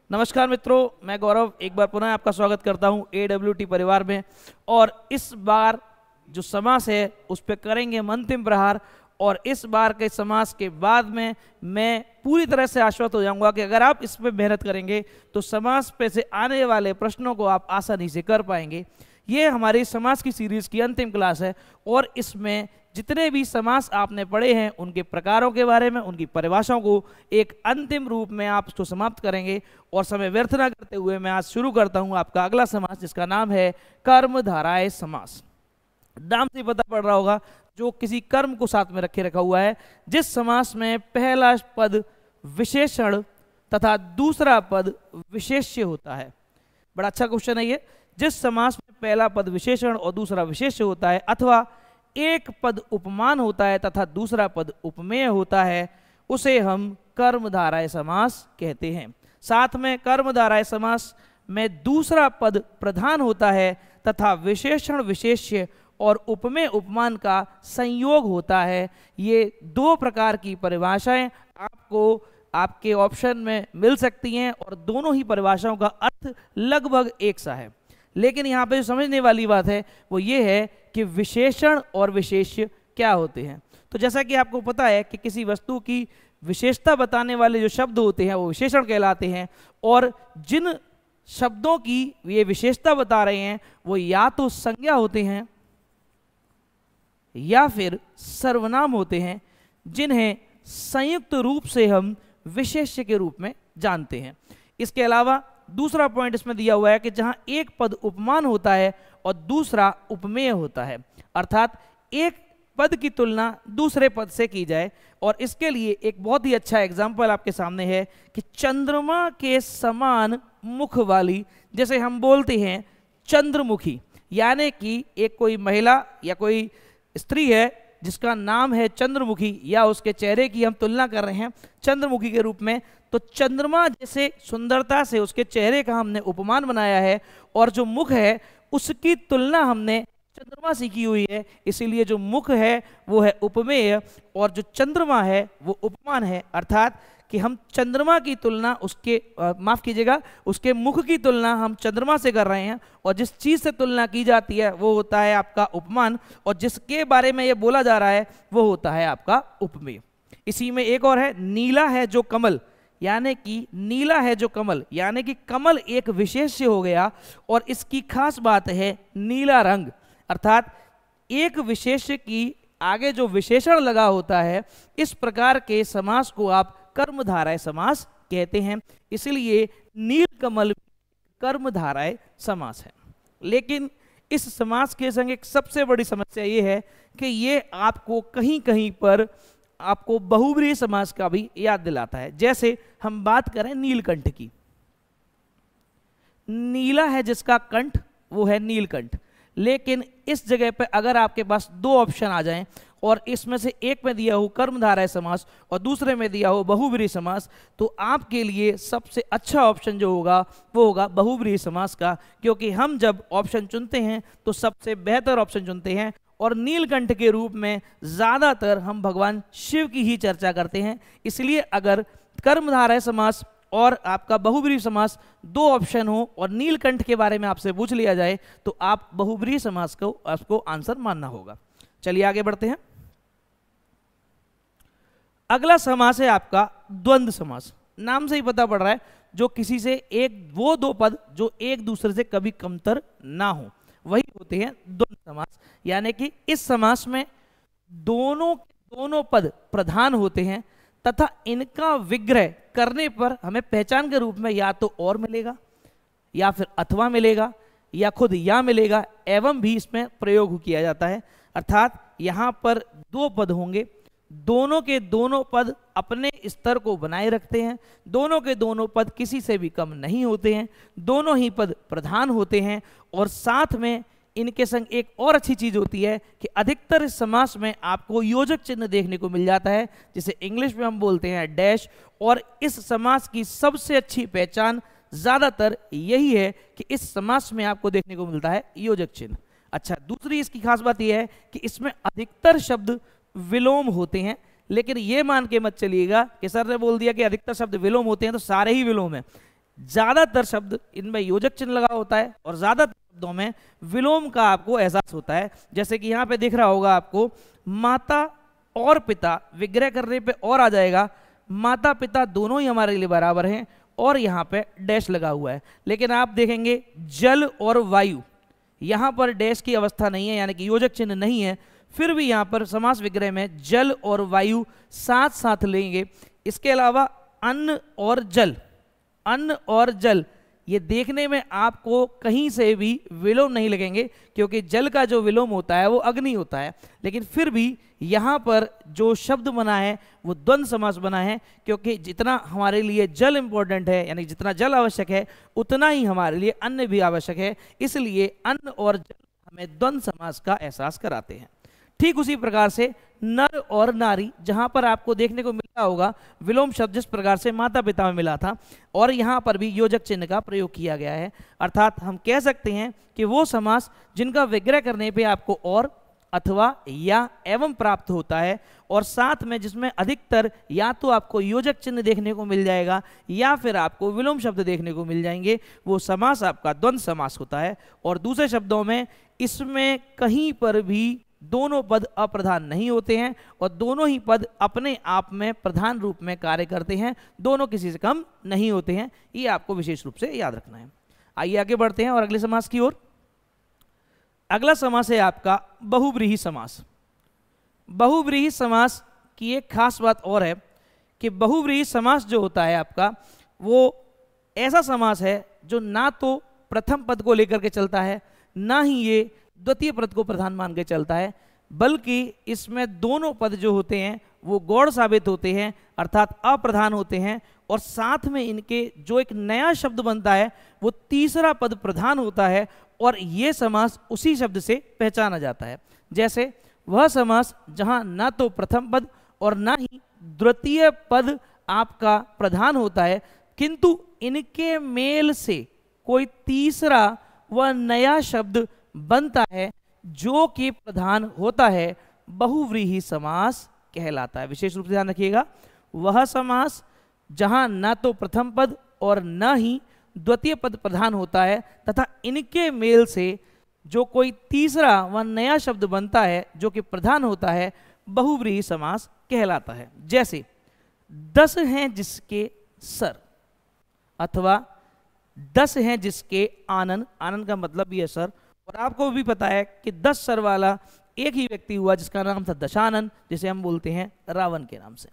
नमस्कार मित्रों, मैं गौरव एक बार पुनः आपका स्वागत करता हूं AWT परिवार में। और इस बार जो समास है उस पर करेंगे हम अंतिम प्रहार। और इस बार के समास के बाद में मैं पूरी तरह से आश्वस्त हो जाऊंगा कि अगर आप इस पे मेहनत करेंगे तो समास पे से आने वाले प्रश्नों को आप आसानी से कर पाएंगे। ये हमारी समास की सीरीज की अंतिम क्लास है और इसमें जितने भी समास आपने पढ़े हैं उनके प्रकारों के बारे में, उनकी परिभाषाओं को एक अंतिम रूप में आप उसको समाप्त करेंगे। और समय व्यर्थ न करते हुए मैं आज शुरू करता हूं आपका अगला समास, जिसका नाम है कर्मधारय समास। नाम से पता पड़ रहा होगा, जो किसी कर्म को साथ में रखा हुआ है। जिस समास में पहला पद विशेषण तथा दूसरा पद विशेष्य होता है। बड़ा अच्छा क्वेश्चन है ये। जिस समास में पहला पद विशेषण और दूसरा विशेष्य होता है, अथवा एक पद उपमान होता है तथा दूसरा पद उपमेय होता है, उसे हम कर्मधारय समास कहते हैं। साथ में कर्मधारय समास में दूसरा पद प्रधान होता है तथा विशेषण विशेष्य और उपमेय उपमान का संयोग होता है। ये दो प्रकार की परिभाषाएं आपको आपके ऑप्शन में मिल सकती हैं और दोनों ही परिभाषाओं का अर्थ लगभग एक सा है। लेकिन यहाँ पे जो समझने वाली बात है वो ये है कि विशेषण और विशेष्य क्या होते हैं। तो जैसा कि आपको पता है कि किसी वस्तु की विशेषता बताने वाले जो शब्द होते हैं वो विशेषण कहलाते हैं, और जिन शब्दों की ये विशेषता बता रहे हैं वो या तो संज्ञा होते हैं या फिर सर्वनाम होते हैं, जिन्हें संयुक्त रूप से हम विशेष्य के रूप में जानते हैं। इसके अलावा दूसरा पॉइंट इसमें दिया हुआ है कि जहां एक पद उपमान होता है और दूसरा उपमेय होता है, अर्थात एक पद की तुलना दूसरे पद से की जाए। और इसके लिए एक बहुत ही अच्छा एग्जाम्पल आपके सामने है कि चंद्रमा के समान मुख वाली, जैसे हम बोलते हैं चंद्रमुखी, यानी कि एक कोई महिला या कोई स्त्री है जिसका नाम है चंद्रमुखी, या उसके चेहरे की हम तुलना कर रहे हैं चंद्रमुखी के रूप में, तो चंद्रमा जैसे सुंदरता से उसके चेहरे का हमने उपमान बनाया है और जो मुख है उसकी तुलना हमने चंद्रमा से की हुई है। इसीलिए जो मुख है वो है उपमेय और जो चंद्रमा है वो उपमान है। अर्थात कि हम चंद्रमा की तुलना उसके माफ कीजिएगा, उसके मुख की तुलना हम चंद्रमा से कर रहे हैं, और जिस चीज़ से तुलना की जाती है वो होता है आपका उपमान, और जिसके बारे में ये बोला जा रहा है वो होता है आपका उपमेय। इसी में एक और है, नीला है जो कमल, यानी कि नीला है जो कमल, यानी कि कमल एक विशेष्य हो गया और इसकी खास बात है नीला रंग। अर्थात एक विशेष्य की आगे जो विशेषण लगा होता है, इस प्रकार के समास को आप कर्मधारय समास कहते हैं। इसलिए नील कमल कर्मधारय समास है। लेकिन इस समास के संग एक सबसे बड़ी समस्या ये है कि ये आपको कहीं कहीं पर आपको बहुव्रीहि समास का भी याद दिलाता है। जैसे हम बात करें नीलकंठ की, नीला है जिसका कंठ वो है नीलकंठ। लेकिन इस जगह पे अगर आपके पास दो ऑप्शन आ जाएं और इसमें से एक में दिया हो कर्मधारय समास और दूसरे में दिया हो बहुव्रीहि समास, तो आपके लिए सबसे अच्छा ऑप्शन जो होगा वो होगा बहुव्रीहि समास का, क्योंकि हम जब ऑप्शन चुनते हैं तो सबसे बेहतर ऑप्शन चुनते हैं। और नीलकंठ के रूप में ज़्यादातर हम भगवान शिव की ही चर्चा करते हैं। इसलिए अगर कर्मधारय समास और आपका बहुव्रीहि समास दो ऑप्शन हो और नीलकंठ के बारे में आपसे पूछ लिया जाए तो आप बहुव्रीहि समास को आपको आंसर मानना होगा। चलिए आगे बढ़ते हैं। अगला समास है आपका द्वंद्व समास। नाम से ही पता पड़ रहा है, जो किसी से वो दो पद जो एक दूसरे से कभी कमतर ना हो, वही होते हैं द्वंद्व समास। यानी कि इस समास में दोनों पद प्रधान होते हैं तथा इनका विग्रह करने पर हमें पहचान के रूप में या तो और मिलेगा या फिर अथवा मिलेगा या खुद या मिलेगा, एवं भी इसमें प्रयोग किया जाता है। अर्थात यहाँ पर दो पद होंगे, दोनों के दोनों पद अपने स्तर को बनाए रखते हैं, दोनों के दोनों पद किसी से भी कम नहीं होते हैं, दोनों ही पद प्रधान होते हैं। और साथ में इनके संग एक और अच्छी चीज होती है कि अधिकतर इस समास में आपको योजक चिन्ह देखने को मिल जाता है, जिसे इंग्लिश में हम बोलते हैं डैश। और इस समास की सबसे अच्छी पहचान ज्यादातर यही है कि इस समास में आपको देखने को मिलता है योजक चिन्ह। अच्छा, दूसरी इसकी खास बात यह है कि इसमें अधिकतर शब्द विलोम होते हैं, लेकिन ये मान के मत चलिएगा कि सर ने बोल दिया कि अधिकतर शब्द विलोम होते हैं तो सारे ही विलोम हैं। ज्यादातर शब्द इनमें योजक चिन्ह लगा होता है और ज्यादातर शब्दों में विलोम का आपको एहसास होता है। जैसे कि यहाँ पे दिख रहा होगा आपको, माता और पिता, विग्रह करने पे और आ जाएगा, माता पिता दोनों ही हमारे लिए बराबर हैं और यहाँ पे डैश लगा हुआ है। लेकिन आप देखेंगे जल और वायु, यहाँ पर डैश की अवस्था नहीं है, यानी कि योजक चिन्ह नहीं है, फिर भी यहाँ पर समास विग्रह में जल और वायु साथ साथ लेंगे। इसके अलावा अन्न और जल, अन्न और जल ये देखने में आपको कहीं से भी विलोम नहीं लगेंगे, क्योंकि जल का जो विलोम होता है वो अग्नि होता है। लेकिन फिर भी यहाँ पर जो शब्द बना है वो द्वंद्व समास बना है, क्योंकि जितना हमारे लिए जल इंपॉर्टेंट है, यानी जितना जल आवश्यक है उतना ही हमारे लिए अन्न भी आवश्यक है, इसलिए अन्न और जल हमें द्वंद्व समास का एहसास कराते हैं। ठीक उसी प्रकार से नर और नारी, जहां पर आपको देखने को मिलता होगा विलोम शब्द जिस प्रकार से माता पिता में मिला था, और यहां पर भी योजक चिन्ह का प्रयोग किया गया है। अर्थात हम कह सकते हैं कि वो समास जिनका विग्रह करने पे आपको और, अथवा, या, एवं प्राप्त होता है, और साथ में जिसमें अधिकतर या तो आपको योजक चिन्ह देखने को मिल जाएगा या फिर आपको विलोम शब्द देखने को मिल जाएंगे, वो समास आपका द्वंद्व समास होता है। और दूसरे शब्दों में इसमें कहीं पर भी दोनों पद अप्रधान नहीं होते हैं और दोनों ही पद अपने आप में प्रधान रूप में कार्य करते हैं, दोनों किसी से कम नहीं होते हैं। ये आपको विशेष रूप से याद रखना है। आइए आगे बढ़ते हैं और अगले समास की ओर। अगला समास है आपका बहुव्रीहि समास। बहुव्रीहि समास की एक खास बात और है कि बहुव्रीहि समास जो होता है आपका, वो ऐसा समास है जो ना तो प्रथम पद को लेकर के चलता है, ना ही ये द्वितीय पद को प्रधान मान के चलता है, बल्कि इसमें दोनों पद जो होते हैं वो गौड़ साबित होते हैं, अर्थात अप्रधान होते हैं, और साथ में इनके जो एक नया शब्द बनता है वो तीसरा पद प्रधान होता है, और ये समास उसी शब्द से पहचाना जाता है। जैसे वह समास जहां ना तो प्रथम पद और ना ही द्वितीय पद आपका प्रधान होता है, किंतु इनके मेल से कोई तीसरा व नया शब्द बनता है जो कि प्रधान होता है, बहुव्रीहि समास कहलाता है। विशेष रूप से ध्यान रखिएगा, वह समास जहां ना तो प्रथम पद और न ही द्वितीय पद प्रधान होता है तथा इनके मेल से जो कोई तीसरा व नया शब्द बनता है जो कि प्रधान होता है, बहुव्रीहि समास कहलाता है। जैसे 10 हैं जिसके सर, अथवा 10 हैं जिसके आनन, आनन का मतलब भी है सर, और आपको भी पता है कि 10 सर वाला एक ही व्यक्ति हुआ जिसका नाम था दशानन, जिसे हम बोलते हैं रावण के नाम से।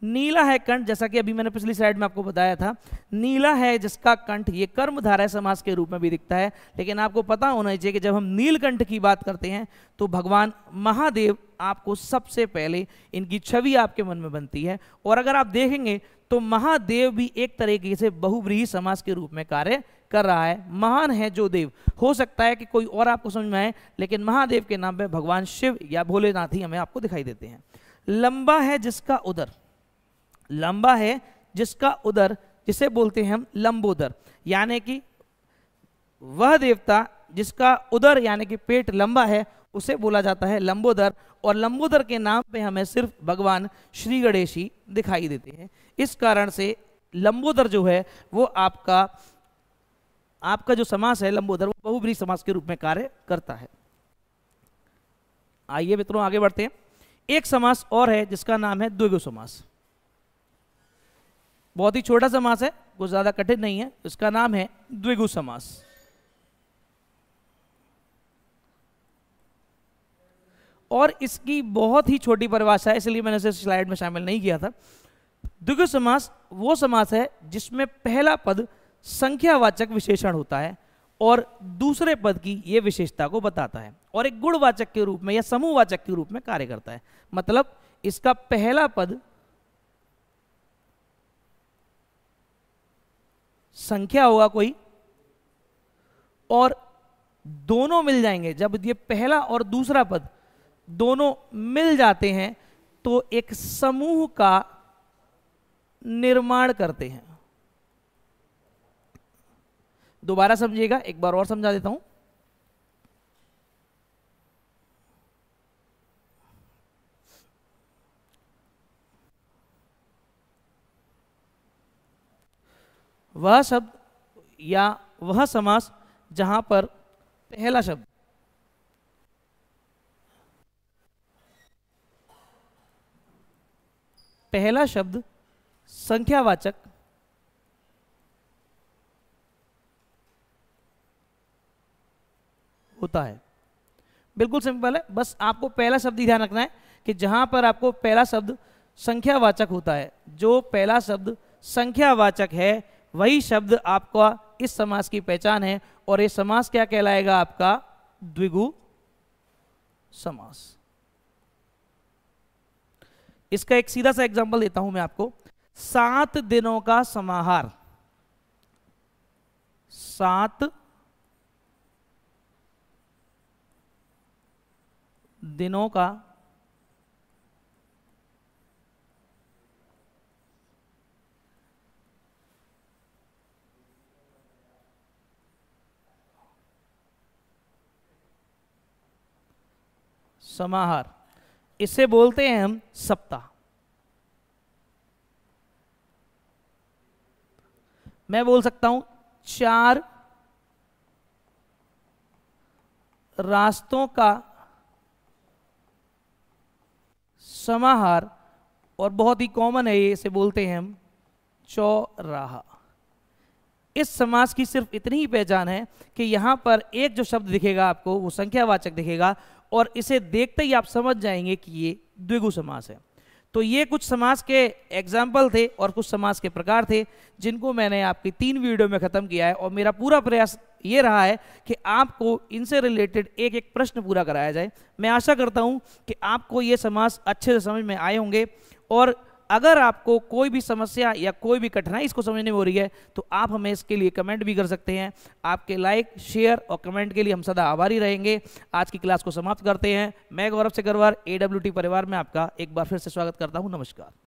नीला है कंठ, जैसा कि अभी मैंने पिछली स्लाइड में आपको बताया था, नीला है जिसका कंठ, ये कर्मधारय समास के रूप में भी दिखता है। लेकिन आपको पता होना चाहिए कि जब हम नीलकंठ की बात करते हैं तो भगवान महादेव आपको सबसे पहले इनकी छवि आपके मन में बनती है, और अगर आप देखेंगे तो महादेव भी एक तरीके से बहुव्रीहि समास के रूप में कार्य कर रहा है। महान है जो देव, हो सकता है कि कोई और आपको समझ में आए, लेकिन महादेव के नाम पे भगवान शिव या भोलेनाथ ही हमें आपको दिखाई देते हैं। लंबा है जिसका उदर, लंबा है जिसका उदर, जिसे बोलते हैं हम लंबोदर, यानी कि वह देवता जिसका उदर यानी कि पेट लंबा है उसे बोला जाता है लंबोदर, और लंबोदर के नाम पे हमें सिर्फ भगवान श्री गणेश ही दिखाई देते हैं। इस कारण से लंबोदर जो है वो आपका जो समास है लंबोदर, वो बहुव्रीहि समास के रूप में कार्य करता है। आइए मित्रों आगे बढ़ते हैं। एक समास और है जिसका नाम है द्विगु समास। बहुत ही छोटा समास है, कुछ ज्यादा कठिन नहीं है, इसका नाम है द्विगु समास। और इसकी बहुत ही छोटी परिभाषा है, इसलिए मैंने इसे स्लाइड में शामिल नहीं किया था। द्विगु समास वो समास है जिसमें पहला पद संख्यावाचक विशेषण होता है और दूसरे पद की ये विशेषता को बताता है, और एक गुणवाचक के रूप में या समूहवाचक के रूप में कार्य करता है। मतलब इसका पहला पद संख्या होगा कोई, और दोनों मिल जाएंगे। जब ये पहला और दूसरा पद दोनों मिल जाते हैं तो एक समूह का निर्माण करते हैं। दोबारा समझिएगा, एक बार और समझा देता हूं। वह शब्द या वह समास जहां पर पहला शब्द संख्यावाचक होता है। बिल्कुल सिंपल है, बस आपको पहला शब्द ही ध्यान रखना है कि जहां पर आपको पहला शब्द संख्यावाचक होता है, जो पहला शब्द संख्यावाचक है वही शब्द आपका इस समास की पहचान है, और ये समास क्या कहलाएगा? आपका द्विगु समास। इसका एक सीधा सा एग्जांपल देता हूं मैं आपको। 7 दिनों का समाहार, 7 दिनों का समाहार, इसे बोलते हैं हम सप्ताह। मैं बोल सकता हूं 4 रास्तों का समाहार, और बहुत ही कॉमन है ये, इसे बोलते हैं हम चौराहा। इस समास की सिर्फ इतनी ही पहचान है कि यहां पर एक जो शब्द दिखेगा आपको वो संख्यावाचक दिखेगा, और इसे देखते ही आप समझ जाएंगे कि ये द्विगु समास है। तो ये कुछ समास के एग्जाम्पल थे और कुछ समास के प्रकार थे जिनको मैंने आपकी 3 वीडियो में खत्म किया है, और मेरा पूरा प्रयास ये रहा है कि आपको इनसे रिलेटेड एक एक प्रश्न पूरा कराया जाए। मैं आशा करता हूं कि आपको ये समास अच्छे से समझ में आए होंगे, और अगर आपको कोई भी समस्या या कोई भी कठिनाई इसको समझने में हो रही है तो आप हमें इसके लिए कमेंट भी कर सकते हैं। आपके लाइक, शेयर और कमेंट के लिए हम सदा आभारी रहेंगे। आज की क्लास को समाप्त करते हैं। मैं गौरव सिकरवार AWT परिवार में आपका एक बार फिर से स्वागत करता हूं। नमस्कार।